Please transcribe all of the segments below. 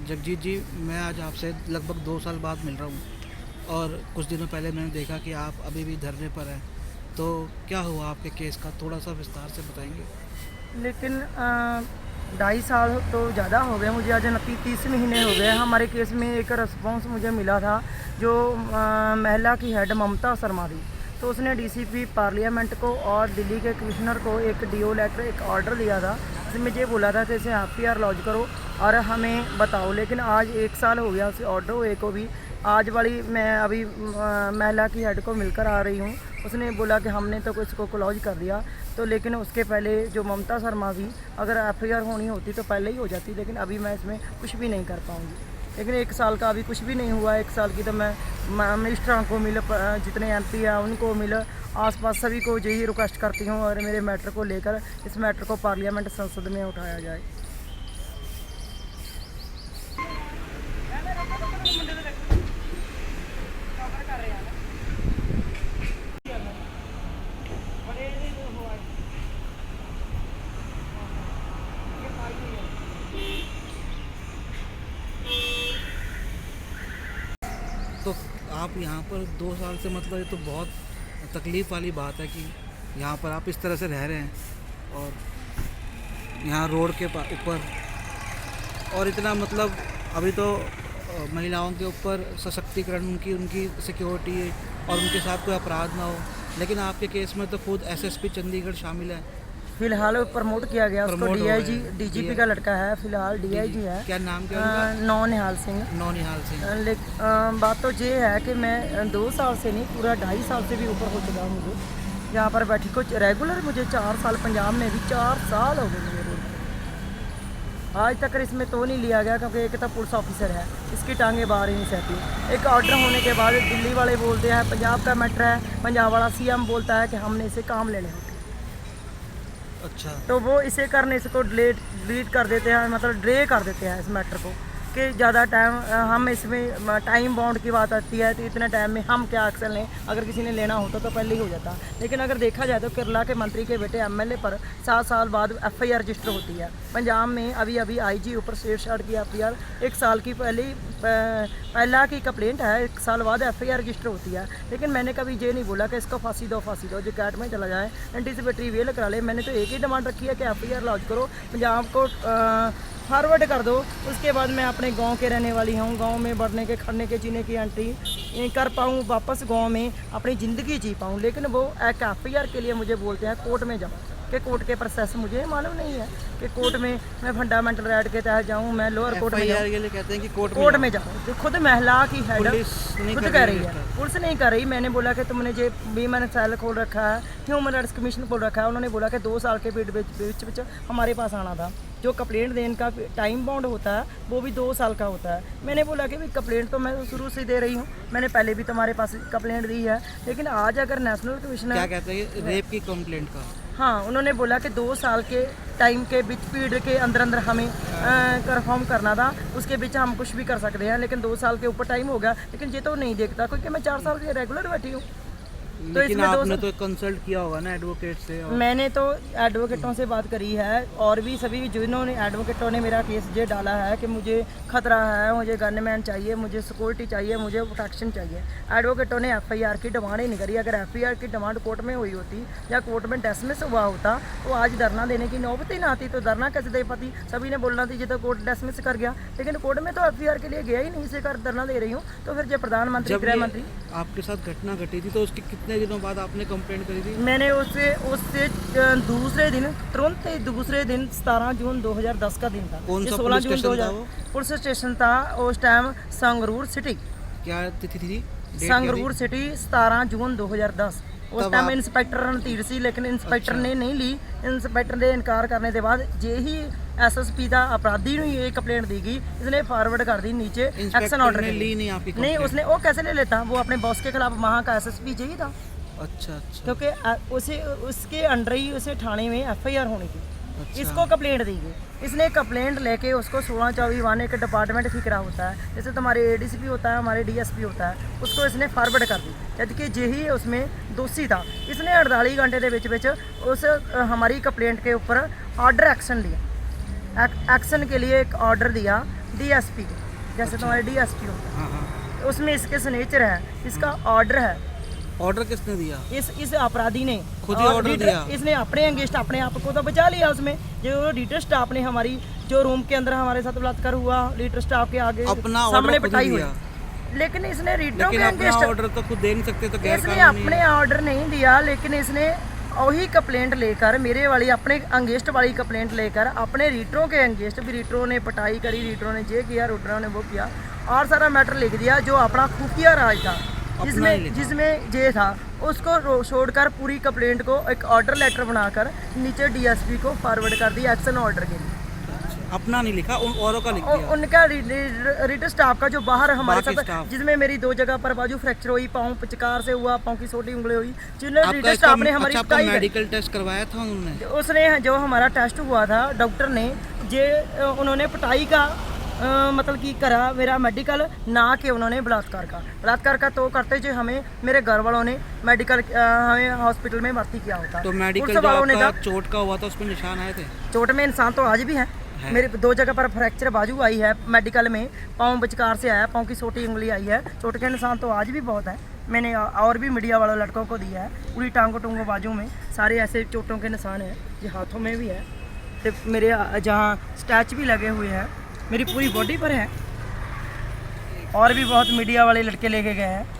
जगजीत जी, मैं आज आपसे लगभग 2 साल बाद मिल रहा हूँ और कुछ दिनों पहले मैंने देखा कि आप अभी भी धरने पर हैं। तो क्या हुआ आपके केस का, थोड़ा सा विस्तार से बताएंगे? लेकिन 2.5 साल तो ज़्यादा हो गए मुझे। आज 29 महीने हो गए। हमारे केस में एक रिस्पॉन्स मुझे मिला था जो महिला की हेड ममता शर्मा थी। तो उसने डीसीपी पार्लियामेंट को और दिल्ली के कमिश्नर को एक डीओ लेटर, एक ऑर्डर दिया था जिसमें ये बोला था कि इसे एफआईआर लॉन्च करो और हमें बताओ। लेकिन आज 1 साल हो गया उसे ऑर्डर हुए को भी। आज वाली मैं अभी महिला की हेड को मिलकर आ रही हूँ। उसने बोला कि हमने तो इसको क्लोज कर दिया। तो लेकिन उसके पहले जो ममता शर्मा थी, अगर एफआईआर होनी होती तो पहले ही हो जाती, लेकिन अभी मैं इसमें कुछ भी नहीं कर पाऊँगी। लेकिन 1 साल का अभी कुछ भी नहीं हुआ। 1 साल की तो मैं मिनिस्टरों को मिल, जितने एमपी हैं उनको मिल, आसपास सभी को यही रिक्वेस्ट करती हूँ और मेरे मैटर को लेकर इस मैटर को पार्लियामेंट संसद में उठाया जाए। तो आप यहाँ पर 2 साल से, मतलब ये तो बहुत तकलीफ़ वाली बात है कि यहाँ पर आप इस तरह से रह रहे हैं और यहाँ रोड के ऊपर, और इतना मतलब अभी तो महिलाओं के ऊपर सशक्तिकरण, उनकी उनकी सिक्योरिटी और उनके साथ कोई अपराध ना हो, लेकिन आपके केस में तो खुद एसएसपी चंडीगढ़ शामिल है। फिलहाल प्रमोट किया गया उसको। प्रमोट हो डीआईजी, गए हैं। डीजीपी का लड़का है, फिलहाल डीआईजी है। क्या नाम क्या उनका? नौनिहाल सिंह। नौनिहाल सिंह। बात तो ये है कि मैं 2 साल से नहीं, पूरा 2.5 साल से भी ऊपर हो चुका हूँ मुझे यहाँ पर बैठी को रेगुलर। मुझे 4 साल, पंजाब में भी 4 साल हो गए मुझे रोड पर। आज तक इसमें तो नहीं लिया गया क्योंकि एक तो पुलिस ऑफिसर है, इसकी टांगे बाहर ही नहीं सहती। एक ऑर्डर होने के बाद दिल्ली वाले बोलते हैं पंजाब का मैटर है, पंजाब वाला सीएम बोलता है कि हमने इसे काम लेने होते। अच्छा। तो वो इसे करने से को डिलीट कर देते हैं, मतलब डिले कर देते हैं इस मैटर को कि ज़्यादा टाइम हम इसमें टाइम बाउंड की बात आती है तो इतने टाइम में हम क्या एक्शन लें। अगर किसी ने लेना होता तो पहले ही हो जाता। लेकिन अगर देखा जाए तो केरला के मंत्री के बेटे एमएलए पर 7 साल बाद एफआईआर रजिस्टर होती है। पंजाब में अभी अभी आईजी ऊपर शेरशाह की एफआईआर 1 साल की पहला की कंप्लेंट है, 1 साल बाद एफआईआर रजिस्टर होती है। लेकिन मैंने कभी ये नहीं बोला कि इसको फांसी दो, जो कैट में चला जाए, एंटीसिपेटरी वेल करा ले। मैंने तो एक ही डिमांड रखी है कि एफआईआर लॉन्च करो, पंजाब को फॉरवर्ड कर दो। उसके बाद मैं अपने गांव के रहने वाली हूँ, गांव में बढ़ने के, खड़ने के, जीने की एंट्री कर पाऊँ, वापस गांव में अपनी ज़िंदगी जी पाऊँ। लेकिन वो एक एफआईआर के लिए मुझे बोलते हैं कोर्ट में जाओ, कि कोर्ट के प्रोसेस मुझे मालूम नहीं है कि कोर्ट में मैं फंडामेंटल राइट के तहत जाऊँ, मैं लोअर कोर्ट में जाऊँ। के लिए कहते हैं कि कोर्ट में जाओ। जो खुद महिला की हेड नहीं खुद कर कह रही रही है, पुलिस नहीं कर रही। मैंने बोला कि तुमने जो भी मैंने सेल खोल रखा है, ह्यूमन राइट्स कमीशन खोल रखा है, उन्होंने बोला कि 2 साल के बीच हमारे पास आना था। जो कंप्लेंट देने का टाइम बाउंड होता है वो भी 2 साल का होता है। मैंने बोला कि भाई कंप्लेंट तो मैं शुरू से दे रही हूँ, मैंने पहले भी तुम्हारे पास कंप्लेंट दी है। लेकिन आज अगर नेशनल कमिश्नर क्या कहते हैं, रेप की कंप्लेंट का? हाँ, उन्होंने बोला कि 2 साल के टाइम के बीच पीरियड के अंदर अंदर हमें कन्फर्म करना था, उसके बीच हम कुछ भी कर सकते हैं। लेकिन 2 साल के ऊपर टाइम हो गया, लेकिन ये तो नहीं देखता क्योंकि मैं 4 साल से रेगुलर बैठी हूँ। तो लेकिन इसमें आपने तो कंसल्ट किया होगा ना एडवोकेट से? मैंने तो एडवोकेटों से बात करी है और भी सभी जिन्होंने एडवोकेटों ने मेरा केस ये डाला है कि मुझे खतरा है, मुझे गनमैन चाहिए, मुझे सिक्योरिटी चाहिए, मुझे प्रोटेक्शन चाहिए। एडवोकेटों ने एफआईआर की डिमांड ही नहीं करी। अगर एफआईआर की डिमांड कोर्ट में हुई होती या कोर्ट में डिसमिस हुआ होता तो आज धरना देने की नौबत ही ना आती। तो धरना कैसे दे पाती? सभी ने बोलना थी ये तो कोर्ट डिसमिस कर गया, लेकिन कोर्ट में तो एफआईआर के लिए गया ही नहीं, इसे कर धरना दे रही हूँ। तो फिर जो प्रधानमंत्री, गृह मंत्री, आपके साथ घटना घटी थी तो उसके कितने दिनों बाद आपने कंप्लेंट करी थी? मैंने उससे दूसरे दिन, तुरंत ही दूसरे दिन 17 जून 2010 का दिन था। कौन सा 16 पुलिस जून स्टेशन था वो? पुलिस स्टेशन था उस टाइम संगरूर सिटी। क्या तिथि थी? संगरूर सिटी 17 जून 2010। उस टाइम इंस्पेक्टर रणधीर सी, लेकिन इंस्पेक्टर ने नहीं ली। इंस्पेक्टर ने इनकार करने के बाद जे ही एसएसपी का अपराधी ने ये कंप्लेंट दी गई, इसने फॉरवर्ड कर दी नीचे एक्शन ऑर्डर के लिए। नहीं आपकी नहीं, उसने वो कैसे ले लेता? वो अपने बॉस के खिलाफ वहाँ का एसएसपी यही था। अच्छा। क्योंकि उसे उसके अंडर ही उसे थाने में एफआईआर होनी थी। अच्छा। इसको कंप्लेंट दी गई, इसने कंप्लेंट लेके उसको 1624 एक डिपार्टमेंट फिक्रा होता है, जैसे तुम्हारे एडीसीपी होता है, हमारे डीएसपी होता है, उसको इसने फॉरवर्ड कर दी। जबकि यही उसमें दोषी था। इसने 48 घंटे के विच उस हमारी कंप्लेंट के ऊपर ऑर्डर एक्शन लिया, एक्शन के लिए एक ऑर्डर दिया DSP, जैसे तुम्हारे DSP होता हाँ हाँ। है, उसमें इसके सिग्नेचर है, इसका ऑर्डर है। ऑर्डर किसने दिया? इस अपराधी ने खुद ही और ऑर्डर लीडर- दिया? इसने अपने अगेंस्ट अपने आप को तो बचा लिया उसमें। जो लीडर स्टाफ ने हमारी जो रूम के अंदर हमारे साथ बलात्कार हुआ, लीडर स्टाफ के आगे अपना सामने ऑर्डर खुद पिटाई ही हुई, दिया? लेकिन इसने लीडरों लेकिन के अपना अगेंस्ट ऑर्डर तो खुद दे नहीं सकते, तो गैर इसने कानूनी अपने ऑर्डर नहीं दिया, लेकिन इसने वही कंप्लेंट लेकर मेरे वाली अपने अंगेस्ट वाली कंप्लेंट लेकर अपने रीटरों के अंगेस्ट भी, रीटरों ने पटाई करी, रीटरों ने ये किया, रीटरों ने वो किया और सारा मैटर लिख दिया जो अपना खुफिया राज था ही जिसमें लिखा। जिसमें ये था, उसको छोड़कर पूरी कंप्लेंट को एक ऑर्डर लेटर बनाकर नीचे DSP को फॉरवर्ड कर दिया एक्शन ऑर्डर के लिए। अपना नहीं लिखा, उन औरों का लिख और दिया। उनका रीडर स्टाफ का जो बाहर हमारे बाकी साथ, स्टाफ। जिसमें मेरी 2 जगह पर बाजू फ्रैक्चर हुई, पाँव पिचकार से हुआ, पाँव की छोटी उंगली हुई, जिन्हें आपका रीडर इसका स्टाफ ने हमारी अच्छा, आपका पिटाई करी। मेडिकल टेस्ट करवाया था उन्होंने? उसने जो हमारा टेस्ट हुआ था डॉक्टर ने उन्होंने पिटाई का मतलब कि करा मेरा मेडिकल, ना कि उन्होंने बलात्कार का तो करते जो हमें मेरे घर वालों ने मेडिकल हमें हॉस्पिटल में भर्ती किया होता। तो मेडिकल पुलिस जो वालों ने आपका कहा चोट का हुआ था उस पर निशान आए थे? चोट में इंसान तो आज भी है। मेरे 2 जगह पर फ्रैक्चर बाजू आई है मेडिकल में, पाँव बचकार से आया, पाँव की छोटी उंगली आई है, चोट के निशान तो आज भी बहुत है। मैंने और भी मीडिया वालों लड़कों को दिया है, पूरी टांगों टूंगों बाजू में सारे ऐसे चोटों के निशान हैं, ये हाथों में भी है, तो मेरे जहाँ स्टैच भी लगे हुए हैं, मेरी पूरी बॉडी पर है। और भी बहुत मीडिया वाले लड़के लेके गए हैं।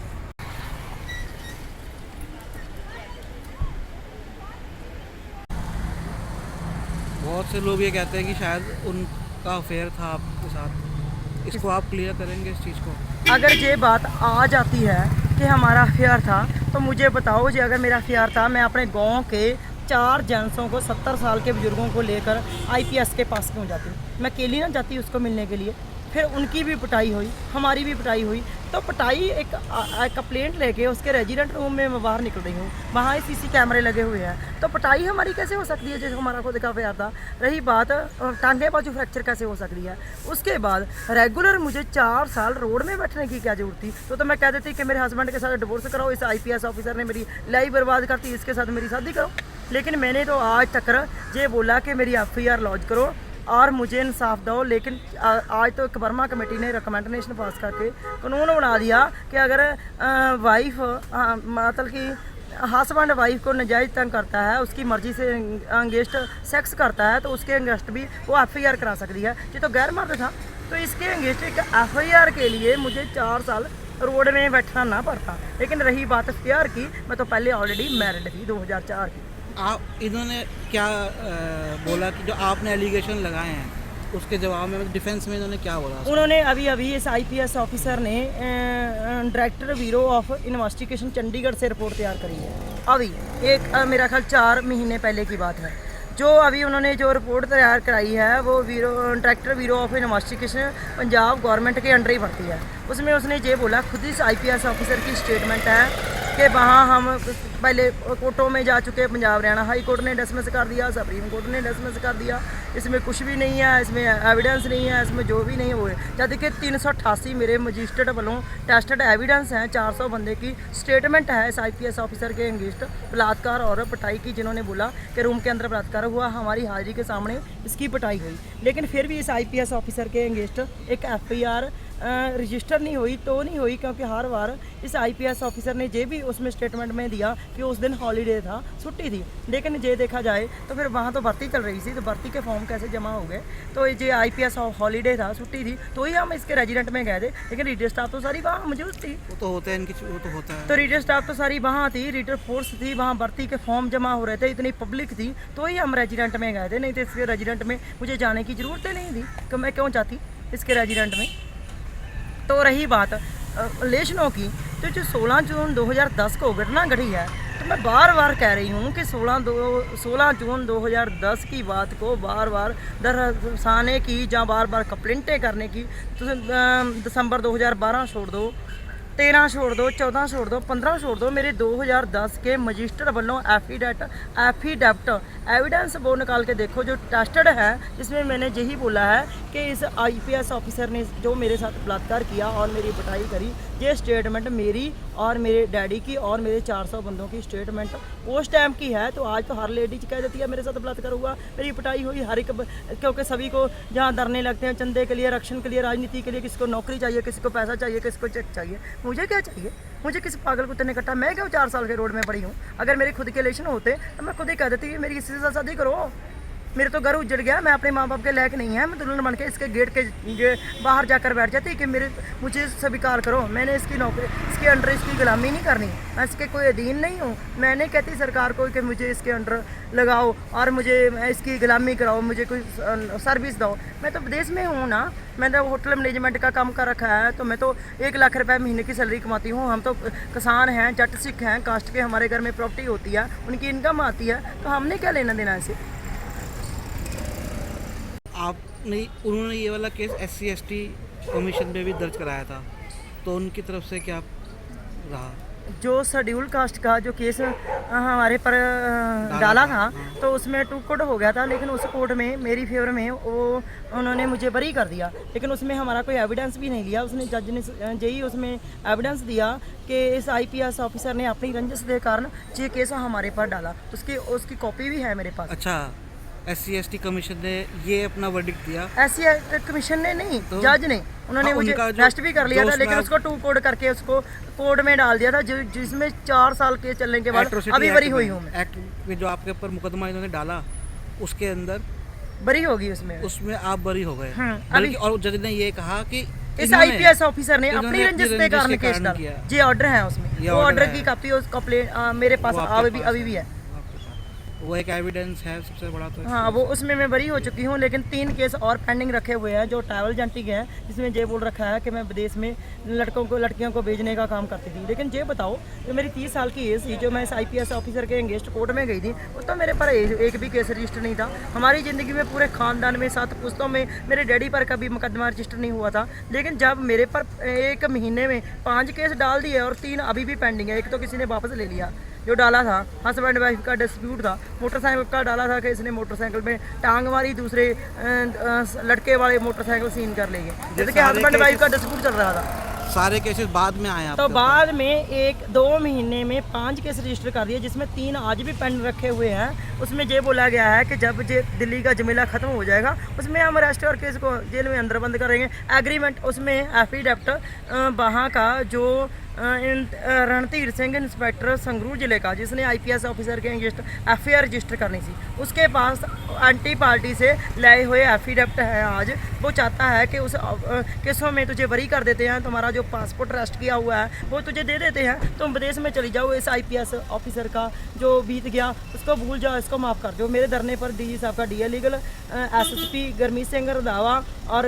बहुत से लोग ये कहते हैं कि शायद उनका अफेयर था आपके साथ, इसको आप क्लियर करेंगे इस चीज़ को? अगर ये बात आ जाती है कि हमारा अफेयर था तो मुझे बताओ जी, अगर मेरा अफेयर था, मैं अपने गांव के 4 जेंट्सों को 70 साल के बुजुर्गों को लेकर IPS के पास क्यों जाती? मैं अकेली ना जाती उसको मिलने के लिए। फिर उनकी भी पिटाई हुई, हमारी भी पिटाई हुई, तो पिटाई एक कंप्लेंट लेके उसके रेजिडेंट रूम में मैं बाहर निकल रही हूँ, वहाँ CC कैमरे लगे हुए हैं, तो पिटाई हमारी कैसे हो सकती है जैसे हमारा खुद का अफेयर था? रही बात टांगे बाजू फ्रैक्चर कैसे हो सकती है? उसके बाद रेगुलर मुझे 4 साल रोड में बैठने की क्या जरूरत थी? तो मैं कह देती कि मेरे हस्बैंड के साथ डिवोर्स कराओ, इस IPS ऑफिसर ने मेरी लाइफ बर्बाद करती, इसके साथ मेरी शादी करो। लेकिन मैंने तो आज तक ये बोला कि मेरी FIR लॉन्च करो और मुझे इंसाफ दो। लेकिन आज तो एक वर्मा कमेटी ने रिकमेंडेशन पास करके कानून बना दिया कि अगर वाइफ मतलब कि हस्बैंड वाइफ को नाजायज तंग करता है, उसकी मर्जी से अंगेस्ट सेक्स करता है, तो उसके अंगेस्ट भी वो FIR करा सकती है। ये तो गैर मर्द था, तो इसके अंगेस्ट एक FIR के लिए मुझे 4 साल रोड में बैठना ना पड़ता। लेकिन रही बात FIR की, मैं तो पहले ऑलरेडी मैरिड थी 2004 की। आप इन्होंने क्या बोला कि जो आपने एलिगेशन लगाए हैं उसके जवाब में, डिफेंस में इन्होंने क्या बोला? उन्होंने अभी इस IPS ऑफिसर ने director bureau of investigation Chandigarh से रिपोर्ट तैयार करी है। अभी एक मेरा ख्याल 4 महीने पहले की बात है। जो अभी उन्होंने जो रिपोर्ट तैयार कराई है वो director bureau of investigation Punjab government के अंडर ही पड़ती है। उसमें उसने ये बोला, खुद इस IPS ऑफिसर की स्टेटमेंट है कि वहाँ हम पहले कोर्टों में जा चुके, पंजाब हरियाणा हाई कोर्ट ने डिसमिस कर दिया, सुप्रीम कोर्ट ने डिसमिस कर दिया, इसमें कुछ भी नहीं है, इसमें एविडेंस नहीं है, इसमें जो भी नहीं हुए। जब कि 388 मेरे मजिस्ट्रेट वालों टेस्टेड एविडेंस हैं, 400 बंदे की स्टेटमेंट है इस IPS ऑफिसर के अगेंस्ट बलात्कार और पिटाई की, जिन्होंने बोला कि रूम के अंदर बलात्कार हुआ, हमारी हाजिरी के सामने इसकी पिटाई हुई। लेकिन फिर भी इस IPS ऑफिसर के अगेंस्ट एक FIR रजिस्टर नहीं हुई, तो नहीं हुई क्योंकि हर बार इस IPS ऑफिसर ने ये भी उसमें स्टेटमेंट में दिया कि उस दिन हॉलीडे था, छुट्टी थी। लेकिन ये देखा जाए तो फिर वहाँ तो भर्ती चल रही थी, तो भर्ती के फॉर्म कैसे जमा हो गए? तो ये IPS हॉलीडे था, छुट्टी थी, तो ही हम इसके रेजिडेंट में गए थे। लेकिन रीडर स्टाफ तो सारी वहाँ मौजूद थी, वो तो होता है इनकी, वो तो होता है। तो रीडर स्टाफ तो सारी वहाँ थी, रीडर फोर्स थी, वहाँ भर्ती के फॉर्म जमा हो रहे थे, इतनी पब्लिक थी, तो ही हम रेजिडेंट में गए थे। नहीं तो इसके रेजिडेंट में मुझे जाने की ज़रूरत ही नहीं थी कि मैं क्यों चाहती इसके रेजिडेंट में। तो रही बात लेशनों की, तो जो 16 जून 2010 को घटना घटी है, तो मैं बार बार कह रही हूँ कि 16 जून 2010 की बात को बार बार दर्शाने की या बार बार कंप्लेंटें करने की, तो दिसंबर 2012 छोड़ दो, 13 छोड़ दो, 14 छोड़ दो, 15 छोड़ दो, मेरे 2010 के मजिस्टर वालों एफिडेविट एविडेंस वो निकाल के देखो जो टेस्टेड है, जिसमें मैंने यही बोला है कि इस IPS ऑफिसर ने जो मेरे साथ बलात्कार किया और मेरी पिटाई करी, ये स्टेटमेंट मेरी और मेरे डैडी की और मेरे 400 बंदों की स्टेटमेंट उस टाइम की है। तो आज तो हर लेडीज कह देती है मेरे साथ बलात्कार हुआ, मेरी पिटाई हुई, हर एक, क्योंकि सभी को जहाँ धरने लगते हैं चंदे के लिए, रक्षण के लिए, राजनीति के लिए, किसी को नौकरी चाहिए, किसी को पैसा चाहिए, किसी को चेक चाहिए। मुझे क्या चाहिए? मुझे किसी पागल कुत्ते ने कटा? मैं क्यों 4 साल के रोड में पड़ी हूँ? अगर मेरे खुद के इलेक्शन होते तो मैं खुद ही कह देती मेरी किसी से शादी करो। मेरे तो घर उजड़ गया, मैं अपने माँ बाप के लायक नहीं है, मैं दुल्हन बन के इसके गेट के बाहर जाकर बैठ जाती कि मुझे स्वीकार करो। मैंने इसकी नौकरी, इसके अंडर इसकी गुलामी नहीं करनी, मैं इसके कोई अधीन नहीं हूँ। मैं नहीं कहती सरकार को कि मुझे इसके अंडर लगाओ और मुझे इसकी गुलामी कराओ, मुझे कोई सर्विस दो। मैं तो विदेश में हूँ ना, मैंने होटल मैनेजमेंट का काम कर रखा है, तो मैं तो 1 लाख रुपए महीने की सैलरी कमाती हूँ। हम तो किसान हैं, जट सिख हैं, कास्ट के, हमारे घर में प्रॉपर्टी होती है, उनकी इनकम आती है, तो हमने क्या लेना देना ऐसे। आपने उन्होंने ये वाला केस SC/ST कमीशन में भी दर्ज कराया था, तो उनकी तरफ से क्या रहा? जो शेड्यूल कास्ट का जो केस हमारे पर डाला था, तो उसमें 2 कोर्ट हो गया था, लेकिन उस कोर्ट में मेरी फेवर में वो उन्होंने मुझे बरी कर दिया, लेकिन उसमें हमारा कोई एविडेंस भी नहीं लिया। उसने जज ने यही उसमें एविडेंस दिया कि इस IPS ऑफिसर ने अपनी रंजिश के कारण ये केस हमारे पर डाला, उसकी कॉपी भी है मेरे पास। अच्छा, SC/ST कमीशन ने ये अपना वर्डिक्ट दिया? SC कमीशन ने नहीं, तो जज ने, उन्होंने मुझे अरेस्ट भी कर लिया था, लेकिन उसको 2 कोड करके उसको कोर्ट में डाल दिया था, जिसमें 4 साल के चलने के बाद अभी बरी हुई हूँ मैं। एक्ट में जो आपके ऊपर मुकदमा इन्होंने डाला, उसके अंदर बरी होगी, उसमें आप बरी हो गए। अभी और जज ने ये कहा कि इस IPS ऑफिसर ने अपनी रंजिश के कारण केस डाला। जी ऑर्डर है उसमें, वो ऑर्डर की कॉपी उस कंप्लेंट मेरे पास अभी भी है। वो एक एविडेंस है सबसे बड़ा। तो हाँ, वो उसमें मैं बरी हो चुकी हूँ, लेकिन 3 केस और पेंडिंग रखे हुए हैं जो ट्रैवल एजेंटी के हैं, जिसमें ये बोल रखा है कि मैं विदेश में लड़कियों को भेजने का काम करती थी। लेकिन ये बताओ, जो मेरी 30 साल की एज थी, जो मैं इस IPS ऑफिसर के अगेंस्ट कोर्ट में गई थी, उस तो मेरे पर एक भी केस रजिस्टर नहीं था। हमारी ज़िंदगी में पूरे खानदान में 7 पुश्तों में मेरे डैडी पर कभी मुकदमा रजिस्टर नहीं हुआ था, लेकिन जब मेरे पर 1 महीने में 5 केस डाल दिए और 3 अभी भी पेंडिंग है। एक तो किसी ने वापस ले लिया, जो डाला था हस्बैंड वाइफ का डिस्प्यूट था, मोटरसाइकिल का डाला था कि इसने मोटरसाइकिल में टांग मारी, दूसरे लड़के वाले मोटरसाइकिल सीन कर ले गए, जैसे कि हस्बैंड वाइफ का डिस्प्यूट चल रहा था। सारे केसेस बाद में आए तो बाद में 1-2 महीने में 5 केस रजिस्टर कर दिए, जिसमें 3 आज भी पेंड रखे हुए हैं। उसमें ये बोला गया है कि जब ये दिल्ली का जमेला खत्म हो जाएगा, उसमें हम अरेस्ट और केस को जेल में अंदर बंद करेंगे। एग्रीमेंट उसमें एफिडेविट वहाँ का जो रणधीर सिंह इंस्पेक्टर संगरूर जिले का, जिसने IPS ऑफिसर के अगेंस्ट FIR रजिस्टर करनी थी, उसके पास एंटी पार्टी से लाए हुए एफिडेविट है। आज वो चाहता है कि उस केसों में तुझे बरी कर देते हैं, तुम्हारा जो पासपोर्ट अरेस्ट किया हुआ है वो तुझे दे देते हैं, तुम विदेश में चली जाओ। इस IPS ऑफिसर का जो बीत गया उसको भूल जाओ, इसको माफ़ कर दो। मेरे धरने पर DG साहब का DA legal, SSP Gurmeet Singh Randhawa और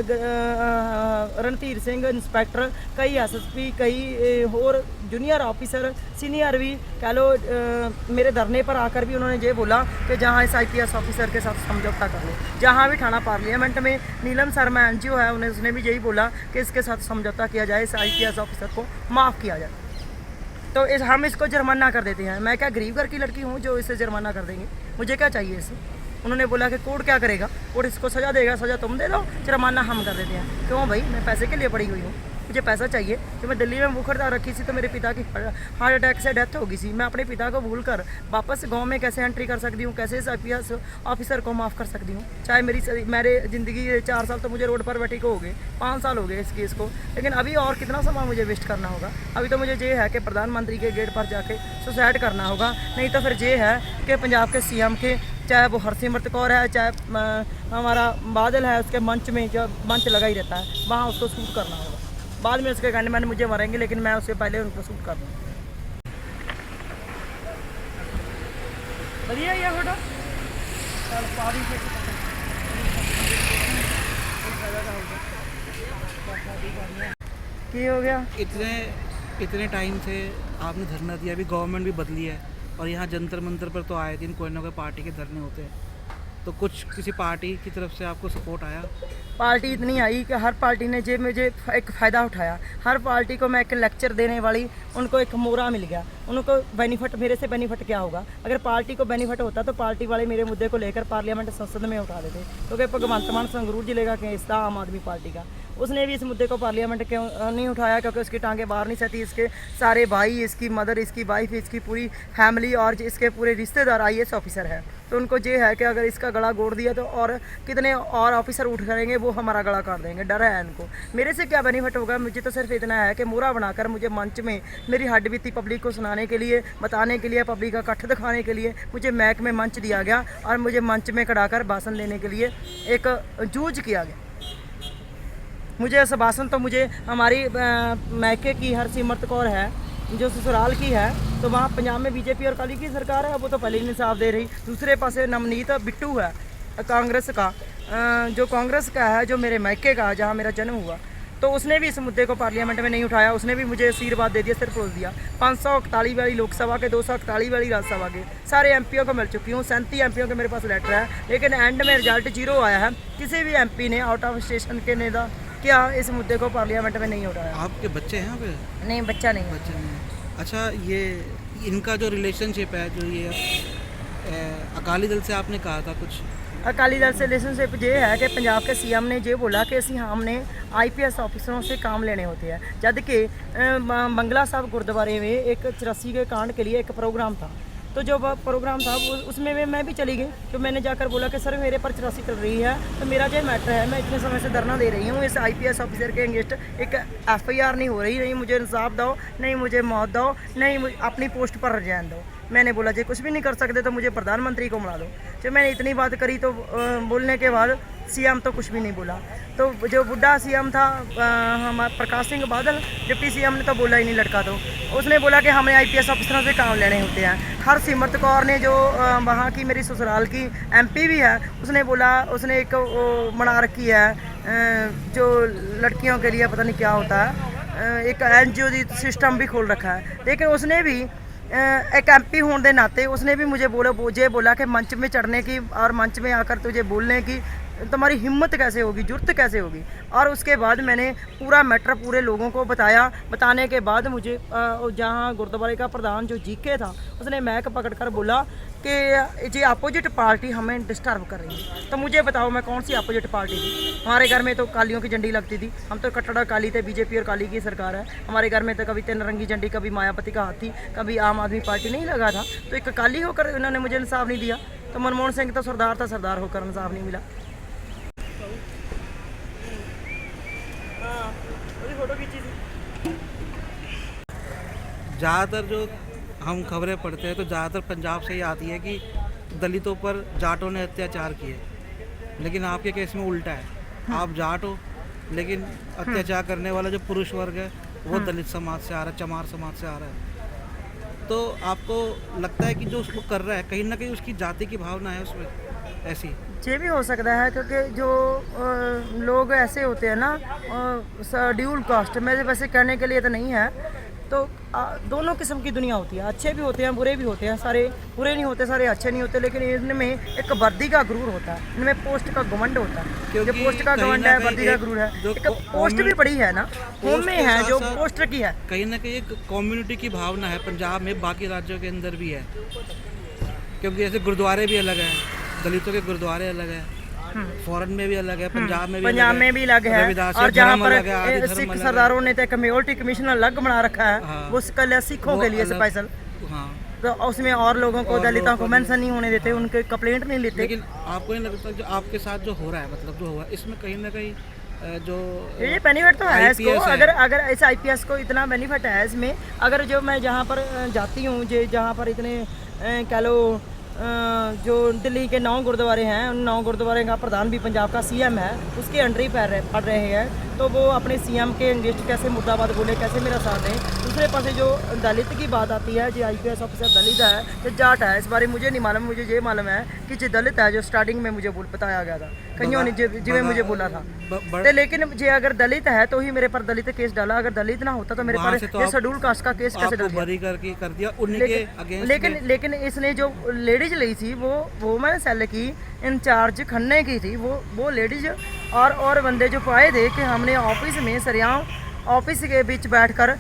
रणधीर सिंह इंस्पेक्टर, कई SSP, कई और जूनियर ऑफिसर, सीनियर भी कह लो, मेरे धरने पर आकर भी उन्होंने ये बोला कि जहाँ इस IPS ऑफिसर के साथ समझौता कर लो। जहाँ भी थाना पार्लियामेंट में नीलम शर्मा NGO है, उसने भी यही बोला कि इसके साथ समझौता किया जाए, इस IPS ऑफिसर को माफ़ किया जाए। तो हम इसको जुर्माना कर देते हैं। मैं क्या गरीब घर की लड़की हूँ जो इसे जुर्माना कर देंगे? मुझे क्या चाहिए इससे? उन्होंने बोला कि कोर्ट क्या करेगा, कोर्ट इसको सज़ा देगा, सज़ा तुम दे दो, जुर्माना हम कर देते हैं। क्यों भाई? मैं पैसे के लिए पड़ी हुई हूँ, मुझे पैसा चाहिए। तो मैं दिल्ली में भूख हड़ताल रखी थी, तो मेरे पिता की हार्ट अटैक से डेथ हो गई थी। मैं अपने पिता को भूल कर वापस गांव में कैसे एंट्री कर सकती हूँ? कैसे इस IPS ऑफिसर को माफ़ कर सकती हूँ? चाहे मेरे ज़िंदगी 4 साल तो मुझे रोड पर बैठी को हो गए, 5 साल हो गए इस केस को, लेकिन अभी और कितना समय मुझे वेस्ट करना होगा? अभी तो मुझे ये है कि प्रधानमंत्री के गेट पर जाके सुसाइड करना होगा, नहीं तो फिर ये है कि पंजाब के CM के, चाहे वो हरसिमरत कौर है, चाहे हमारा बादल है, उसके मंच में जो मंच लगा ही रहता है, वहाँ उसको शूट करना होगा। बाद में उसके गनमैन मुझे मरेंगे, लेकिन मैं उससे पहले उनको शूट कर दूँ। बढ़िया ये फोटो की हो गया। इतने टाइम से आपने धरना दिया, अभी गवर्नमेंट भी बदली है और यहाँ जंतर मंतर पर तो आए दिन कोई ना कोई पार्टी के धरने होते हैं, तो कुछ किसी पार्टी की तरफ से आपको सपोर्ट आया? पार्टी इतनी आई कि हर पार्टी ने जो मुझे एक फ़ायदा उठाया। हर पार्टी को मैं एक लेक्चर देने वाली, उनको एक मोरा मिल गया। उनको बेनिफिट, मेरे से बेनिफिट क्या होगा? अगर पार्टी को बेनिफिट होता तो पार्टी वाले मेरे मुद्दे को लेकर पार्लियामेंट संसद में उठा देते, क्योंकि भगवंत मान संगरूर जिले का केस था आम आदमी पार्टी का। उसने भी इस मुद्दे को पार्लियामेंट क्यों नहीं उठाया? क्योंकि उसकी टांगे बाहर नहीं सहती। इसके सारे भाई, इसकी मदर, इसकी वाइफ, इसकी पूरी फैमिली और इसके पूरे रिश्तेदार IAS ऑफिसर है। तो उनको ये है कि अगर इसका गला घोट दिया तो और कितने और ऑफिसर उठ करेंगे, वो हमारा गला काट देंगे। डर है इनको। मेरे से क्या बेनिफिट होगा? मुझे तो सिर्फ इतना है कि मोरा बनाकर मुझे मंच में मेरी हड्डबीती पब्लिक को सुनाने के लिए, बताने के लिए, पब्लिक का कट्ठ दिखाने के लिए मुझे मैक में मंच दिया गया और मुझे मंच में खड़ाकर भाषण देने के लिए एक जूझ किया गया। मुझे ऐसा भाषण तो मुझे हमारी मैके की हरसिमरत कौर है जो ससुराल की है, तो वहाँ पंजाब में बीजेपी और अकाली की सरकार है, वो तो पहले ही इंसाफ दे रही। दूसरे पासे नवनीत बिट्टू है कांग्रेस का, जो कांग्रेस का है, जो मेरे मैके का, जहाँ मेरा जन्म हुआ, तो उसने भी इस मुद्दे को पार्लियामेंट में नहीं उठाया। उसने भी मुझे आशीर्वाद दे दिया, सिर खोल दिया। 541 वाली लोकसभा के, 241 वाली राज्यसभा के सारे MPओं को मिल चुकी हूँ। 37 MPओं के मेरे पास लेटर है, लेकिन एंड में रिजल्ट 0 आया है। किसी भी MP ने आउट ऑफ स्टेशन के नेता क्या इस मुद्दे को पार्लियामेंट में नहीं उठाया। आपके बच्चे हैं यहाँ पे? नहीं, बच्चा नहीं है। बच्चे नहीं। अच्छा, ये इनका जो रिलेशनशिप है, जो ये अकाली दल से आपने कहा था कुछ? अकाली दल से रिलेशनशिप ये है कि पंजाब के CM ने ये बोला कि ਅਸੀਂ हमने IPS ऑफिसरों से काम लेने होते हैं, जब कि बंगला साहब गुरुद्वारे में एक 84 के कांड के लिए एक प्रोग्राम था। तो जो प्रोग्राम था वो उसमें मैं भी चली गई। तो मैंने जाकर बोला कि सर मेरे पर 84 चल रही है, तो मेरा जो मैटर है, मैं इतने समय से धरना दे रही हूँ, इस IPS ऑफिसर के अगेंस्ट एक FIR नहीं हो रही, नहीं मुझे इंसाफ दो, नहीं मुझे मौत दो, नहीं अपनी पोस्ट पर रिजाइन दो। मैंने बोला जी कुछ भी नहीं कर सकते तो मुझे प्रधानमंत्री को मिला दो। जब मैंने इतनी बात करी तो बोलने के बाद CM तो कुछ भी नहीं बोला। तो जो बुढ़ा CM था हमारा प्रकाश सिंह बादल, डिप्टी CM ने तो बोला ही नहीं लड़का। तो उसने बोला कि हमें IPS ऑफिसरों से काम लेने होते हैं। हरसिमरत कौर ने जो वहाँ की मेरी ससुराल की MP भी है, उसने बोला, उसने एक बना रखी है जो लड़कियों के लिए पता नहीं क्या होता है, एक NGO सिस्टम भी खोल रखा है। लेकिन उसने भी एक MP होने के नाते उसने भी मुझे बोला कि मंच में चढ़ने की और मंच में आकर तुझे बोलने की तुम्हारी हिम्मत कैसे होगी, जुर्त कैसे होगी। और उसके बाद मैंने पूरा मैटर पूरे लोगों को बताया। बताने के बाद मुझे जहाँ गुरुद्वारे का प्रधान जो GK था, उसने मैक पकड़कर बोला कि ये अपोजिट पार्टी हमें डिस्टर्ब कर रही है। तो मुझे बताओ मैं कौन सी अपोजिट पार्टी थी? हमारे घर में तो कालियों की झंडी लगती थी, हम तो कट्टड़ा काली थे, BJP और काली की सरकार है। हमारे घर में तो कभी 3 रंगी झंडी, कभी मायावती का हाथी, कभी आम आदमी पार्टी नहीं लगा था। तो एक काली होकर उन्होंने मुझे इंसाफ नहीं दिया। तो मनमोहन सिंह तो सरदार था, सरदार होकर इंसाफ नहीं मिला। फोटो खींची थी। ज़्यादातर जो हम खबरें पढ़ते हैं तो ज़्यादातर पंजाब से ही आती है कि दलितों पर जाटों ने अत्याचार किए, लेकिन आपके केस में उल्टा है। आप जाट हो, लेकिन अत्याचार करने वाला जो पुरुष वर्ग है वो दलित समाज से आ रहा है, चमार समाज से आ रहा है। तो आपको लगता है कि जो उसको कर रहा है कहीं ना कहीं उसकी जाति की भावना है उसमें ऐसी? ये भी हो सकता है, क्योंकि जो लोग ऐसे होते हैं ना शेड्यूल कास्ट में, वैसे कहने के लिए तो नहीं है, तो दोनों किस्म की दुनिया होती है। अच्छे भी होते हैं, बुरे भी होते हैं, सारे बुरे नहीं होते, सारे अच्छे नहीं होते। लेकिन इनमें एक वर्दी का गुरूर होता है, इनमें पोस्ट का घमंड होता है। जो पोस्ट का घमंड है, वर्दी का गुरूर है। एक पोस्ट भी बड़ी है ना, होम में है जो पोस्टर की है। कहीं ना कहीं एक कम्युनिटी की भावना है पंजाब में, बाकी राज्यों के अंदर भी है। क्योंकि जैसे गुरुद्वारे भी अलग हैं, दलितों के गुरुद्वारे अलग है, फॉरेन में भी अलग है, पंजाब में भी अलग है। और जहाँ पर सिख सरदारों ने तो कम्युनिटी कमीशन अलग बना रखा है, वो सिखों के लिए स्पेशल। तो उसमें और लोगों को, दलितों को मेंशन नहीं होने देते, उनके कंप्लेंट नहीं लेते। लेकिन आपको नहीं लगता जो आपके साथ जो हो रहा है, मतलब जो हुआ, इसमें कहीं ना कहीं जो ये बेनिफिट तो है इसको? अगर इस IPS को इतना बेनिफिट है इसमें, अगर जो मैं जहाँ पर जाती हूँ, जहाँ पर इतने कह लो जो दिल्ली के 9 गुरुद्वारे हैं, उन 9 गुरुद्वारे का प्रधान भी पंजाब का CM है, उसके अंडर ही पढ़ रहे हैं। तो वो अपने CM के अगेंस्ट कैसे मुर्दाबाद बोले, कैसे मेरा साथ दें। दूसरे पासे जो दलित की बात आती है, जो IPS ऑफिसर दलित है, जो जाट है, इस बारे मुझे नहीं मालूम। मुझे ये मालूम है कि जो दलित है, जो स्टार्टिंग में मुझे बताया गया था, कहीं ने जिन्हें मुझे बोला था। तो लेकिन जो अगर दलित है तो ही मेरे पर दलित केस डाला, अगर दलित ना होता तो मेरे पर ये शेड्यूल कास्ट का केस कैसे डाल दिया? लेकिन इसने जो लेडीज ली थी वो मैंने सेल की इंचार्ज खन्ने की थी, वो लेडीज और बंदे जो पाए थे कि हमने ऑफिस में सरेआम ऑफिस के बीच बैठकर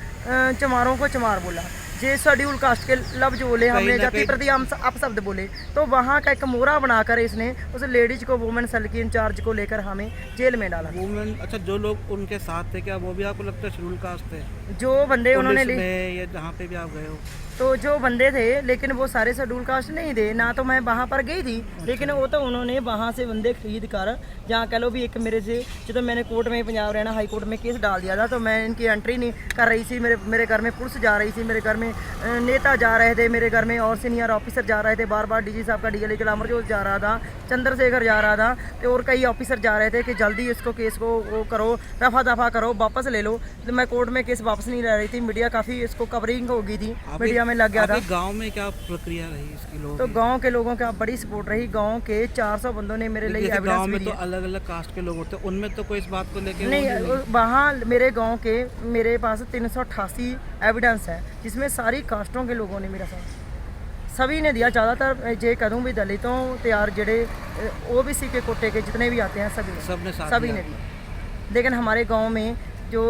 चमारों को चमार बोला, जे शेड्यूल कास्ट के लफ्ज बोले, हमने ना जाति कहीं- प्रति हम अपशब्द बोले, तो वहाँ का एक मोहरा बनाकर इसने उस लेडीज को, वुमेन सेल की इंचार्ज को लेकर हमें जेल में डाला। वुमेन, अच्छा जो लोग उनके साथ थे क्या वो भी आपको लगता है शेड्यूल कास्ट थे? जो बंदे उन्होंने पुलिस ले, में या जहाँ पे भी आप गए हो? तो जो बंदे थे, लेकिन वो सारे शेड्यूल कास्ट नहीं थे ना, तो मैं वहाँ पर गई थी, लेकिन वो तो उन्होंने वहाँ से बंदे खरीद कर, जहाँ कह लो भी एक मेरे से, जो मैंने कोर्ट में, पंजाब हरियाणा हाई कोर्ट में केस डाल दिया था, तो मैं इनकी एंट्री नहीं कर रही थी। मेरे घर में पुलिस जा रही थी, मेरे घर में नेता जा रहे थे, मेरे घर में और सीनियर ऑफिसर जा रहे थे, बार बार डीजी साहब का डीएलए के अमरजोत जा रहा था, चंद्रशेखर जा रहा था, तो और कई ऑफिसर जा रहे थे कि जल्दी इसको केस को वो करो, रफा दफा करो, वापस ले लो। तो मैं कोर्ट में केस वापस नहीं ले रही थी, मीडिया काफ़ी इसको कवरिंग हो गई थी, मीडिया में लग गया था। गांव में क्या प्रक्रिया रही इसकी लोगों तो की? गांव के लोगों का बड़ी सपोर्ट रही, गांव के 400 बंदों ने मेरे लिए जैसे एविडेंस गांव भी में तो दिए। अलग अलग कास्ट के लोग होते हैं, उनमें तो कोई इस बात को लेके नहीं, वहाँ मेरे गांव के मेरे पास 388 एविडेंस है, जिसमें सारी कास्टों के लोगों ने मेरा साथ सभी ने दिया। ज़्यादातर जे करूँ भी दलितों तैयार जड़े ओबीसी के कोटे के जितने भी आते हैं सबने साथ सभी दिया। ने दिया। लेकिन हमारे गांव में जो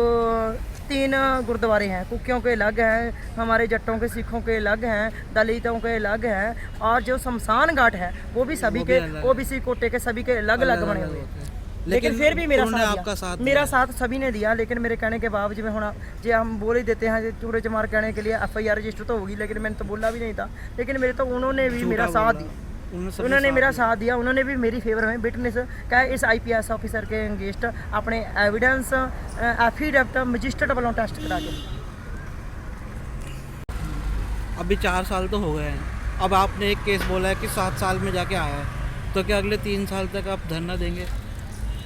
3 गुरुद्वारे हैं, कुकियों के अलग हैं, हमारे जट्टों के, सिखों के अलग हैं, दलितों के अलग हैं, और जो शमशान घाट है वो भी सभी के ओबीसी कोटे के सभी के अलग अलग बने हुए हैं। लेकिन फिर भी मेरा उन्होंने साथ आपका दिया। साथ मेरा साथ सभी ने दिया, लेकिन मेरे कहने के बावजूद में होना, जो हम बोल ही देते हैं, चूड़े चमार कहने के लिए FIR रजिस्टर तो होगी, लेकिन मैंने तो बोला भी नहीं था, लेकिन मेरे तो उन्होंने भी मेरा साथ दिया, उन्होंने मेरा साथ दिया, उन्होंने भी मेरी फेवर में विटनेस क्या इस IPS ऑफिसर के अगेंस्ट अपने एविडेंस एफिडेविट मजिस्ट्रेट वालों टेस्ट करा के। अभी 4 साल तो हो गए हैं, अब आपने एक केस बोला है कि 7 साल में जाके आया है, तो क्या अगले 3 साल तक आप धरना देंगे?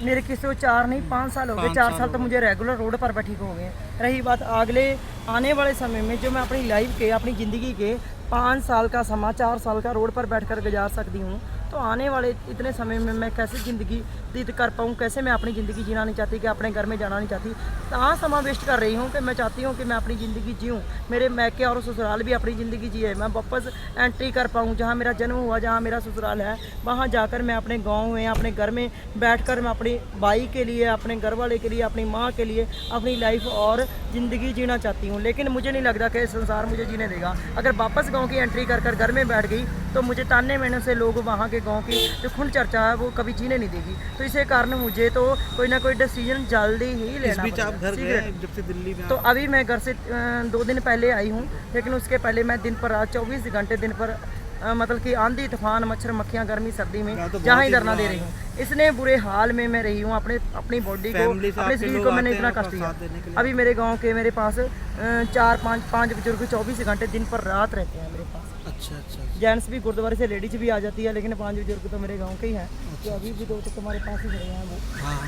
मेरे किसी को 4 नहीं 5 साल हो गए, 4 साल तो मुझे रेगुलर रोड पर बैठी को हो गए। रही बात अगले आने वाले समय में, जो मैं अपनी लाइफ के, अपनी ज़िंदगी के 5 साल का समा 4 साल का रोड पर बैठकर गुजार सकती हूँ, तो आने वाले इतने समय में मैं कैसे ज़िंदगी व्यतीत कर पाऊँ, कैसे मैं अपनी ज़िंदगी जीना नहीं चाहती, कि अपने घर में जाना नहीं चाहती, कहाँ समा वेस्ट कर रही हूँ कि मैं चाहती हूँ कि मैं अपनी ज़िंदगी जीऊँ, मेरे मैके और ससुराल भी अपनी ज़िंदगी जिए, मैं वापस एंट्री कर पाऊँ, जहाँ मेरा जन्म हुआ, जहाँ मेरा ससुराल है, वहाँ जाकर मैं अपने गाँव में, अपने घर में बैठकर मैं अपनी भाई के लिए, अपने घर वाले के लिए, अपनी माँ के लिए अपनी लाइफ और ज़िंदगी जीना चाहती हूँ। लेकिन मुझे नहीं लगता कि संसार मुझे जीने देगा। अगर वापस गाँव की एंट्री कर कर घर में बैठ गई, तो मुझे ताने मेने से लोग वहाँ के गांव की जो खून चर्चा है वो कभी जीने नहीं देगी। तो इसी कारण मुझे तो कोई ना कोई डिसीजन जल्दी ही लेना इस बीच आप घर पड़ेगा। गए जब से दिल्ली में? तो अभी मैं घर से 2 दिन पहले आई हूँ, लेकिन उसके पहले मैं दिन पर रात 24 घंटे दिन पर मतलब कि आंधी तूफान, मच्छर मक्खियाँ, गर्मी सर्दी में जहाँ ही धरना दे रही हूँ। इसने बुरे हाल में मैं रही हूँ, अपनी बॉडी को, अपने शरीर को मैंने इतना कष्ट दिया। अभी मेरे गाँव के मेरे पास 4-5 बुजुर्ग 24 घंटे दिन पर रात रहते हैं मेरे पास। अच्छा अच्छा। जेंट्स भी गुरुद्वारे से, लेडीज भी आ जाती है, लेकिन 5 बुजुर्ग तो मेरे गांव के ही हैं, तो अभी भी 2 तो तुम्हारे पास ही खड़े हैं वो। हाँ,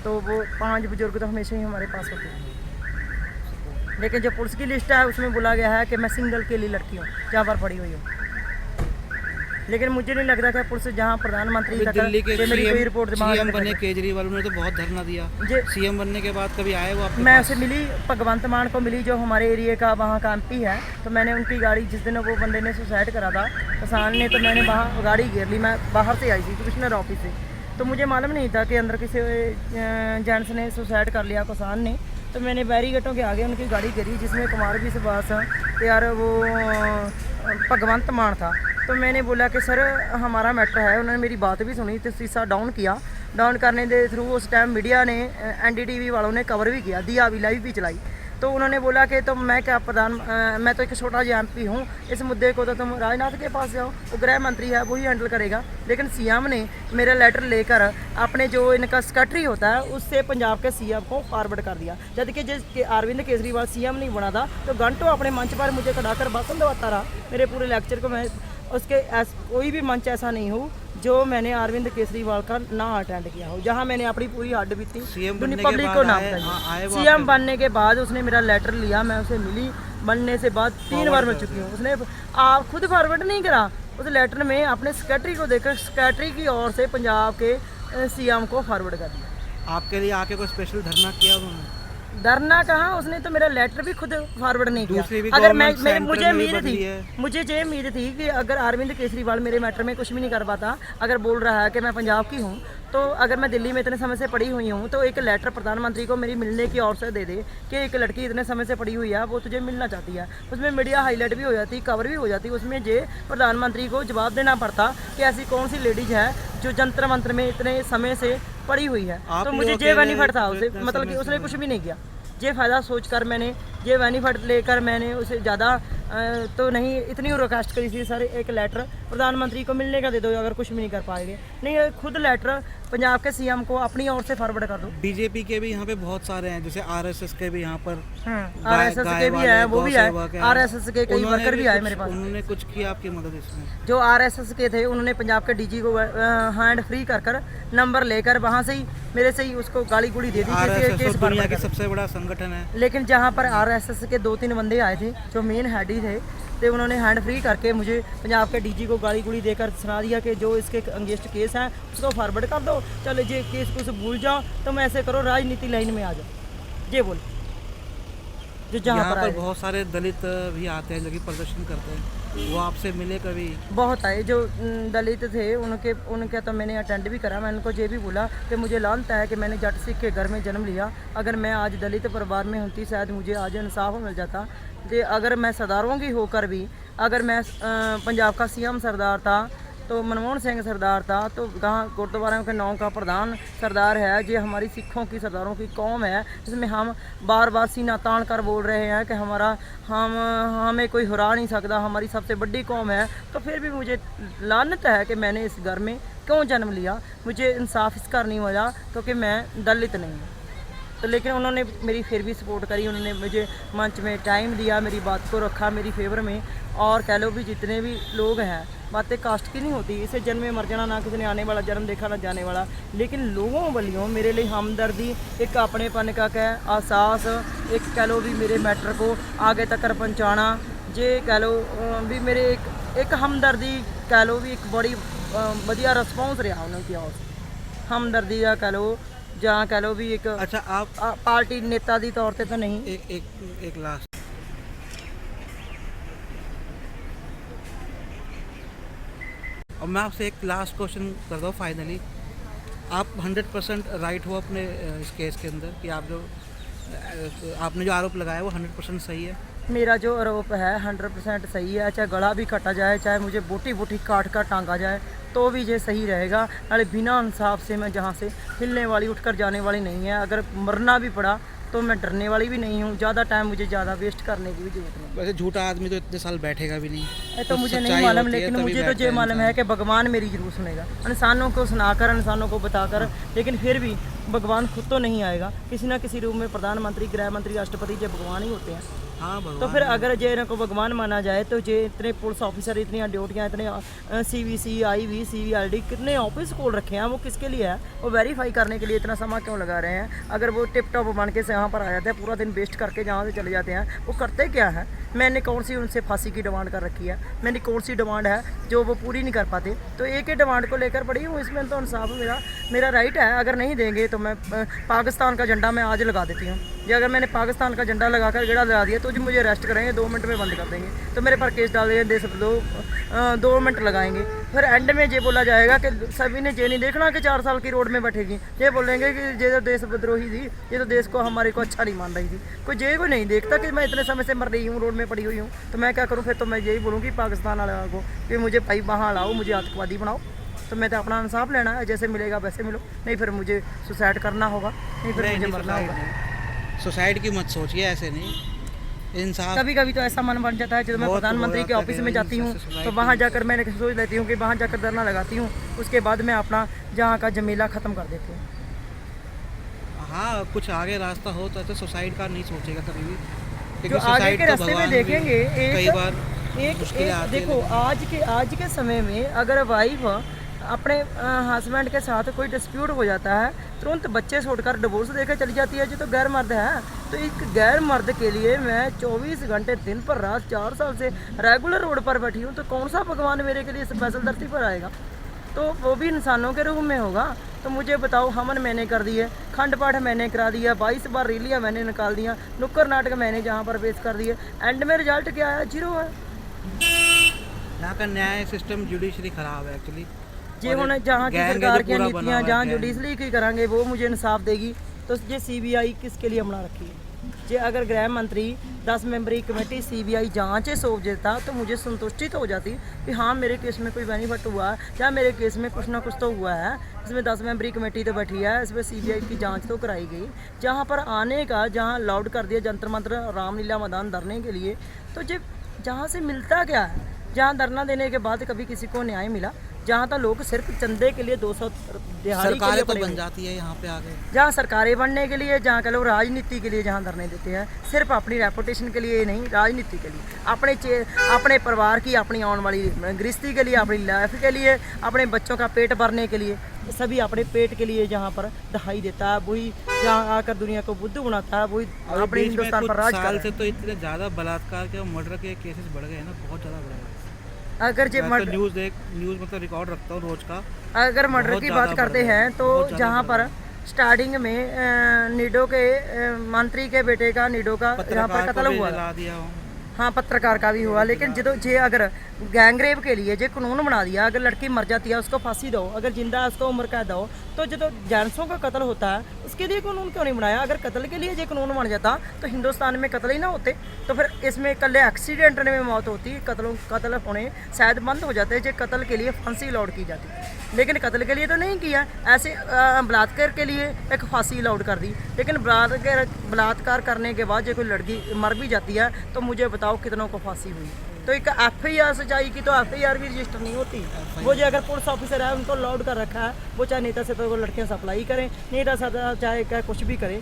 तो वो 5 बुजुर्ग तो हमेशा ही हमारे पास होते हैं। लेकिन जो पुलिस की लिस्ट है उसमें बोला गया है कि मैं सिंगल के लिए लड़की हूँ, जहाँ पर पड़ी हुई हूँ। लेकिन मुझे नहीं लग रहा कि पुलिस जहाँ प्रधानमंत्री तक दिल्ली के मेरी कोई रिपोर्ट CM बने केजरीवाल, उन्होंने तो बहुत धरना दिया। CM बनने के बाद कभी आए वो आपके मैं पास? उसे मिली, भगवंत मान को मिली, जो हमारे एरिया का वहाँ का MP है। तो मैंने उनकी गाड़ी, जिस दिन वो बंदे ने सुसाइड करा था किसान ने, तो मैंने वहाँ गाड़ी घेर ली। मैं बाहर से आई थी कमिश्नर ऑफिस से, तो मुझे मालूम नहीं था कि अंदर किसी जेंट्स ने सुसाइड कर लिया किसान ने। तो मैंने बैरीगेटों के आगे उनकी गाड़ी घेरी, जिसमें कुमार भी सुभाष यार वो भगवंत मान था। तो मैंने बोला कि सर हमारा मैटर है। उन्होंने मेरी बात भी सुनी, तो शीशा डाउन किया। डाउन करने के थ्रू उस टाइम मीडिया ने, NDTV वालों ने कवर भी किया, दिया भी, लाइव भी चलाई। तो उन्होंने बोला कि तो मैं क्या मैं तो एक छोटा जो MP हूँ, इस मुद्दे को तो तुम राजनाथ के पास जाओ, वो गृह मंत्री है, वही हैंडल करेगा। लेकिन CM ने मेरा लेटर लेकर अपने जो इनका सेक्रेटरी होता है उससे पंजाब के CM को फॉरवर्ड कर दिया। जबकि जिस अरविंद केजरीवाल CM नहीं बना था, तो घंटों अपने मंच पर मुझे खड़ाकर भाषण दवाता रहा। मेरे पूरे लेक्चर को मैं उसके कोई भी मंच ऐसा नहीं हो जो मैंने अरविंद केजरीवाल का ना अटेंड किया हो, जहां मैंने अपनी पूरी हद बीती पब्लिक को नाम बताया। CM बनने के बाद उसने मेरा लेटर लिया, मैं उसे मिली। बनने से बाद 3 बार मिल चुकी हूँ। उसने आप खुद फॉरवर्ड नहीं करा, उस लेटर में अपने सेक्रेटरी को देकर सेक्रेटरी की ओर से पंजाब के CM को फॉरवर्ड कर दिया। आपके लिए आके कोई स्पेशल धरना किया उन्होंने? डरना कहाँ, उसने तो मेरा लेटर भी खुद फॉरवर्ड नहीं दूसरी भी किया। अगर मैं गवर्नमेंट मुझे सेंटर में उम्मीद बदली थी, है। मुझे ये उम्मीद थी कि अगर अरविंद केजरीवाल मेरे मैटर में कुछ भी नहीं कर पाता, अगर बोल रहा है कि मैं पंजाब की हूँ, तो अगर मैं दिल्ली में इतने समय से पड़ी हुई हूँ तो एक लेटर प्रधानमंत्री को मेरी मिलने की ओर से दे दे कि एक लड़की इतने समय से पड़ी हुई है, वो तुझे मिलना चाहती है। उसमें मीडिया हाईलाइट भी हो जाती, कवर भी हो जाती, उसमें ये प्रधानमंत्री को जवाब देना पड़ता कि ऐसी कौन सी लेडीज है जो जंतर मंत्र में इतने समय से पड़ी हुई है। आप तो ही मुझे अकेले ये बेनिफिट था उसे, इतने मतलब समय कि से उसने कुछ भी नहीं किया। ये फ़ायदा सोचकर मैंने, ये बेनिफिट लेकर मैंने उसे ज़्यादा तो नहीं इतनी रिक्वेस्ट करी थी, सर एक लेटर प्रधानमंत्री को मिलने का दे दो अगर कुछ भी नहीं कर पाएंगे। नहीं, खुद लेटर पंजाब के सीएम को अपनी ओर से फॉरवर्ड कर दो। बीजेपी के भी यहाँ पे बहुत सारे हैं, जैसे आरएसएस के भी यहाँ पर आरएसएस के भी है, वो भी है, आरएसएस के कई वर्कर भी आए मेरे पास। उन्होंने कुछ किया आपकी मदद इसमें? जो आरएसएस के थे उन्होंने पंजाब के डीजी को हैंड फ्री कर नंबर लेकर वहाँ से ही मेरे से ही उसको गाली गुड़ी दे दी कि आरएसएस केस तो दुनिया भर की सबसे बड़ा संगठन है। लेकिन जहाँ पर आरएसएस के 2-3 बंदे आए थे जो मेन हेड ही थे, तो उन्होंने हैंड फ्री करके मुझे पंजाब के डीजी को गाली गुड़ी देकर सुना दिया कि जो इसके अगेंस्ट केस है उसको फॉरवर्ड कर दो, चलो ये केस को उसे भूल जाओ, तुम ऐसे करो राजनीति लाइन में आ जाओ, ये बोल जो जहाँ यहाँ पर पर आए। बहुत सारे दलित भी आते हैं जो कि प्रदर्शन करते हैं, वो आपसे मिले कभी? बहुत आए जो दलित थे, उनके तो मैंने अटेंड भी करा। मैंने उनको ये भी बोला कि मुझे लानता है कि मैंने जट सिख के घर में जन्म लिया, अगर मैं आज दलित परिवार में होती शायद मुझे आज इंसाफ मिल जाता। तो अगर मैं सरदारों की होकर भी, अगर मैं पंजाब का सीएम सरदार था, तो मनमोहन सिंह सरदार था, तो कहाँ गुरुद्वारों के 9 का प्रधान सरदार है, ये हमारी सिखों की सरदारों की कौम है, जिसमें हम बार बार सीना तान कर बोल रहे हैं कि हमें कोई हरा नहीं सकता, हमारी सबसे बड़ी कौम है। तो फिर भी मुझे लानत है कि मैंने इस घर में क्यों जन्म लिया, मुझे इंसाफ इसका नहीं मिला क्योंकि मैं दलित नहीं हूँ। तो लेकिन उन्होंने मेरी फिर भी सपोर्ट करी, उन्होंने मुझे मंच में टाइम दिया, मेरी बात को रखा मेरी फेवर में। और कह लो भी जितने भी लोग हैं, बातें कास्ट की नहीं होती, इसे जन्म में मर जाना, ना किसी ने आने वाला जन्म देखा ना जाने वाला, लेकिन लोगों वालियों मेरे लिए हमदर्दी, एक अपनेपन का कह एहसास, एक कह लो भी मेरे मैटर को आगे तक पहुँचाना, जे कह लो भी मेरे एक हमदर्दी कह लो भी एक बड़ी वधिया रिस्पॉन्स रहा उन्होंने ओर से। हमदर्दी का कह लो, जहाँ कह लो भी एक अच्छा, आप पार्टी नेता दी तौर पे तो नहीं। एक लास्ट, और मैं आपसे एक लास्ट क्वेश्चन करता हूँ फाइनली। आप 100% राइट हो अपने इस केस के अंदर कि आपने जो आरोप लगाया वो 100% सही है? मेरा जो आरोप है 100% सही है, चाहे गला भी कटा जाए, चाहे मुझे बोटी बोटी काट कर टांगा जाए, तो भी ये सही रहेगा। नाले बिना इंसाफ से मैं जहाँ से हिलने वाली उठकर जाने वाली नहीं है। अगर मरना भी पड़ा तो मैं डरने वाली भी नहीं हूँ, ज़्यादा टाइम मुझे ज़्यादा वेस्ट करने की भी जरूरत नहीं। वैसे झूठा आदमी तो इतने साल बैठेगा भी नहीं, तो मुझे नहीं मालूम, लेकिन मुझे तो ये मालूम है कि भगवान मेरी जरूर सुनेगा, इंसानों को सुनाकर, इंसानों को बताकर। लेकिन फिर भी भगवान खुद तो नहीं आएगा, किसी ना किसी रूप में प्रधानमंत्री, गृह मंत्री, राष्ट्रपति ये भगवान ही होते हैं। हाँ, तो फिर अगर जे इनको भगवान माना जाए तो जे इतने पुलिस ऑफिसर, इतनी ड्यूटियाँ, इतने CVC, IV, CVLD कितने ऑफिस खोल रखे हैं, वो किसके लिए है? वो वेरीफाई करने के लिए इतना समय क्यों लगा रहे हैं? अगर वो टिप टॉप बन के से यहाँ पर आ जाते हैं, पूरा दिन वेस्ट करके जहाँ से चले जाते हैं, वो करते क्या है? मैंने कौन सी उनसे फांसी की डिमांड कर रखी है? मैंने कौन सी डिमांड है जो वो पूरी नहीं कर पाते? तो एक ही डिमांड को लेकर पड़ी हूँ, इसमें तो इंसाफ मेरा राइट है। अगर नहीं देंगे तो मैं पाकिस्तान का झंडा मैं आज लगा देती हूँ। ये अगर मैंने पाकिस्तान का झंडा लगाकर गेड़ा लगा दिया तो जो मुझे अरेस्ट करेंगे 2 मिनट में बंद कर देंगे, तो मेरे पर केस डाल देंगे, देश 2 मिनट लगाएंगे। फिर एंड में ये बोला जाएगा कि सभी ने ये नहीं देखना कि 4 साल की रोड में बैठेगी, ये बोलेंगे कि ये तो देश विद्रोही थी, ये तो देश को हमारे को अच्छा नहीं मान रही थी। कोई नहीं देखता कि मैं इतने समय से मर रही हूँ, रोड में पड़ी हुई हूँ, तो मैं क्या करूँ? फिर तो मैं यही बोलूँगी पाकिस्तान वाले को कि मुझे भाई वहाँ लाओ, मुझे आतंकवादी बनाओ, तो मैं तो अपना इंसाफ लेना है, जैसे मिलेगा वैसे मिलो, नहीं फिर मुझे सुसाइड करना होगा, नहीं फिर मुझे मरना होगा। सुसाइड की मत सोचिए, ऐसे नहीं, इंसाफ। कभी कभी तो ऐसा मन बन जाता है, जब मैं प्रधानमंत्री के ऑफिस में जाती हूँ तो वहाँ जाकर मैंने सोच लेती हूँ कि वहाँ जाकर धरना लगाती हूँ, उसके बाद मैं अपना जहाँ का जमीला ख़त्म कर देती हूँ। हाँ, कुछ आगे रास्ता हो तो सुसाइड का नहीं सोचेगा कभी भी, जो क्योंकि आगे के तो रास्ते में भगवान देखेंगे कई बार देखो आज के समय में अगर वाइफ अपने हस्बैंड के साथ कोई डिस्प्यूट हो जाता है, तुरंत बच्चे छोड़कर डिवोर्स देकर चली जाती है, जो तो गैर मर्द है। तो एक गैर मर्द के लिए मैं 24 घंटे दिन पर रात 4 साल से रेगुलर रोड पर बैठी हूँ, तो कौन सा भगवान मेरे के लिए स्पेशल धरती पर आएगा? तो वो भी इंसानों के रूप में होगा। तो मुझे बताओ, हमन मैंने कर दी है, खंड पाठ मैंने करा दिया, 22 बार रैलियाँ मैंने निकाल दिया, नुक्कड़ नाटक मैंने जहाँ पर पेश कर दिए, एंड में रिजल्ट क्या आया? 0 है। यहाँ का न्याय सिस्टम जुडिशरी खराब है एक्चुअली। जे हुण जहाँ की सरकार की नीतियाँ जहाँ जुडिशरी की करांगे वो मुझे इंसाफ देगी, तो ये CBI किसके लिए बना रखी है? जे अगर गृह मंत्री 10 मेंबरी कमेटी CBI जांच सौंप देता तो मुझे संतुष्टि तो हो जाती कि हाँ मेरे केस में कोई बेनिफिट हुआ है, या मेरे केस में कुछ ना कुछ तो हुआ है, इसमें 10 मेंबरी कमेटी तो बैठी है, इसमें CBI की जांच तो कराई गई। जहाँ पर आने का, जहाँ अलाउड कर दिया जंतर मंत्र रामलीला मैदान धरने के लिए, तो जे जहाँ से मिलता क्या है? जहाँ धरना देने के बाद कभी किसी को न्याय मिला? जहाँ तो लोग सिर्फ चंदे के लिए 200 दिहाड़ी के लिए सरकारें तो पड़े बन हुए। जाती है यहाँ पे आके। जहाँ सरकारें बनने के लिए, जहाँ के लोग राजनीति के लिए जहाँ धरने देते हैं, सिर्फ अपनी रेपुटेशन के लिए नहीं, राजनीति के लिए, अपने परिवार की, अपनी आने वाली गृहस्थी के लिए, अपनी लाइफ के लिए, अपने बच्चों का पेट भरने के लिए, सभी अपने पेट के लिए जहाँ पर दहाई देता है, वही जहाँ आकर दुनिया को बुद्धू बनाता है, वही अपने हिंदुस्तान पर राज कर साल रहा से है। तो इतने ज़्यादा बलात्कार के और मर्डर के केसेस बढ़ गए हैं ना, बहुत ज़्यादा बढ़ गए। अगर जे मैं तो न्यूज़ मतलब रिकॉर्ड रखता हूँ रोज का। अगर मर्डर बहुत की ज़्यादा बात करते बढ़ गया, हैं तो बहुत ज़्यादा जहाँ बढ़ पर स्टार्टिंग में नीडो के मंत्री के बेटे का, नीडो का यहाँ पर पत्रकार को कत्ल भी हुआ जला था। दिया हो। हाँ, पत्रकार का भी हुआ, लेकिन जो जे अगर गैंगरेप के लिए जे कानून बना दिया, अगर लड़की मर जाती है उसको फांसी दो, अगर जिंदा है उसको उम्र कैद दो, तो जो जेंट्सों का कत्ल होता है उसके लिए कानून क्यों नहीं बनाया? अगर कत्ल के लिए जो कानून बन जाता तो हिंदुस्तान में कत्ल ही ना होते, तो फिर इसमें कल एक्सीडेंट में मौत होती, कत्ल होने शायद बंद हो जाते, जो कत्ल के लिए फांसी अलाउड की जाती, लेकिन कत्ल के लिए तो नहीं किया। ऐसे बलात्कार के लिए एक फांसी अलाउड कर दी, लेकिन बलात्कार करने के बाद जो कोई लड़की मर भी जाती है तो मुझे बताओ कितनों को फांसी हुई? तो एक FIR सच्चाई की तो FIR भी रजिस्टर नहीं होती। वो जो अगर पुलिस ऑफिसर है उनको अलाउड कर रखा है, वो चाहे नेता से तो वो लड़कियां सप्लाई करें, नेता से चाहे क्या कुछ भी करें,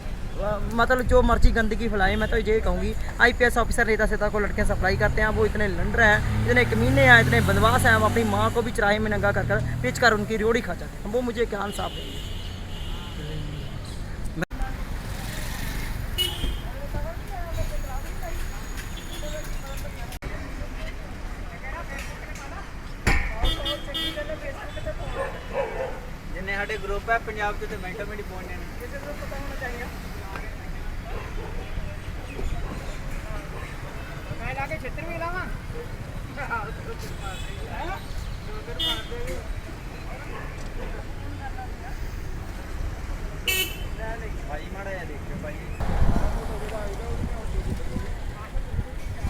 मतलब जो मर्जी गंदगी फैलाए। मैं तो ये कहूँगी IPS ऑफिसर नेता से को लड़कियां सप्लाई करते हैं, वो इतने लंडर हैं, इतने कमीने हैं, इतने बदमाश हैं, वो अपनी माँ को भी चराहे में नंगा कर बेच कर उनकी रोड़ी खा जाते हैं। वो मुझे क्या इंसाफ देंगे? जिन्हें साढ़े ग्रुप है पंजाब के मिनटों में पहुंचने भाई माड़ा या देखियो भाई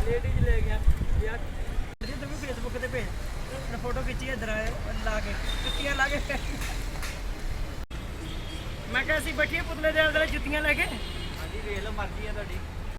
लेडीज ले गया यार, तुम फेसबुक पे भेज फोटो खिंची इधर ला के जुत्तियां ला के, मैं क्या ऐसी बैठी पुतले दे अंदर जुत्तियां लेके। हाँ जी देख लो मर्जी है ਤੁਹਾਡੀ